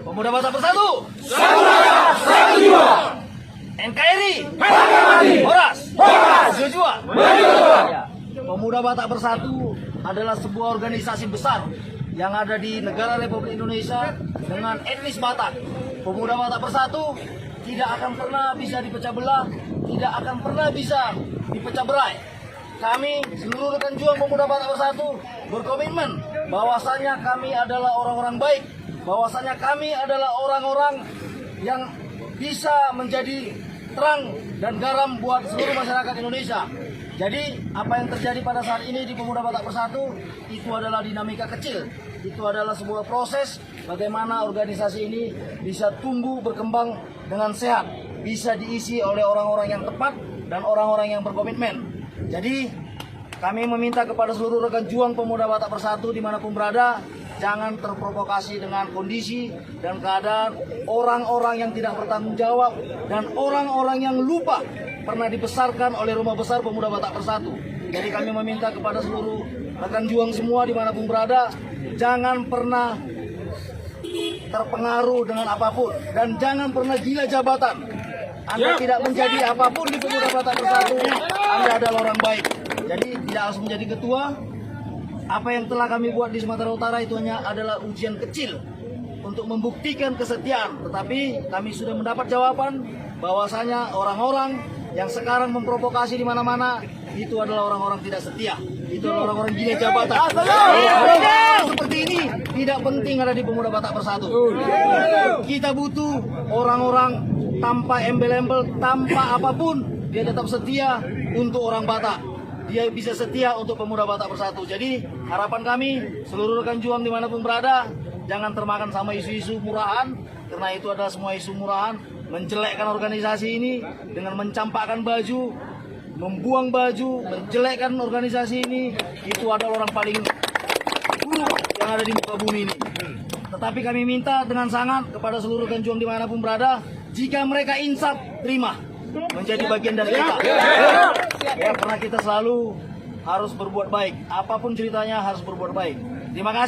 Pemuda Batak Bersatu. NKRI. Horas. Joshua. Ya. Pemuda Batak Bersatu adalah sebuah organisasi besar yang ada di negara Republik Indonesia dengan etnis Batak. Pemuda Batak Bersatu tidak akan pernah bisa dipecah belah, tidak akan pernah bisa dipecah berai. Kami seluruh rekan juang Pemuda Batak Bersatu berkomitmen bahwasanya kami adalah orang-orang baik, bahwasanya kami adalah orang-orang yang bisa menjadi terang dan garam buat seluruh masyarakat Indonesia. Jadi apa yang terjadi pada saat ini di Pemuda Batak Bersatu itu adalah dinamika kecil. Itu adalah sebuah proses bagaimana organisasi ini bisa tumbuh berkembang dengan sehat, bisa diisi oleh orang-orang yang tepat dan orang-orang yang berkomitmen. Jadi kami meminta kepada seluruh rekan juang Pemuda Batak Bersatu dimanapun berada, jangan terprovokasi dengan kondisi dan keadaan orang-orang yang tidak bertanggung jawab dan orang-orang yang lupa pernah dibesarkan oleh Rumah Besar Pemuda Batak Bersatu. Jadi kami meminta kepada seluruh rekan juang semua dimanapun berada, jangan pernah terpengaruh dengan apapun dan jangan pernah gila jabatan. Anda tidak menjadi apapun di Pemuda Batak Bersatu, Anda adalah orang baik. Jadi tidak harus menjadi ketua. Apa yang telah kami buat di Sumatera Utara itu hanya adalah ujian kecil untuk membuktikan kesetiaan. Tetapi kami sudah mendapat jawaban bahwasanya orang-orang yang sekarang memprovokasi di mana-mana itu adalah orang-orang tidak setia. Itu adalah orang-orang gila jabatan. Seperti ini tidak penting ada di Pemuda Batak Bersatu. Kita butuh orang-orang tanpa embel-embel, tanpa apapun, dia tetap setia untuk orang Batak. Dia bisa setia untuk Pemuda Batak Bersatu. Jadi harapan kami seluruh rekan juang dimanapun berada, jangan termakan sama isu-isu murahan, karena itu adalah semua isu murahan, menjelekkan organisasi ini dengan mencampakkan baju, membuang baju, menjelekkan organisasi ini, itu adalah orang paling buruk yang ada di muka bumi ini. Tetapi kami minta dengan sangat kepada seluruh rekan juang dimanapun berada, jika mereka insaf, terima menjadi bagian dari kita. Ya, karena kita selalu harus berbuat baik. Apapun ceritanya harus berbuat baik. Terima kasih.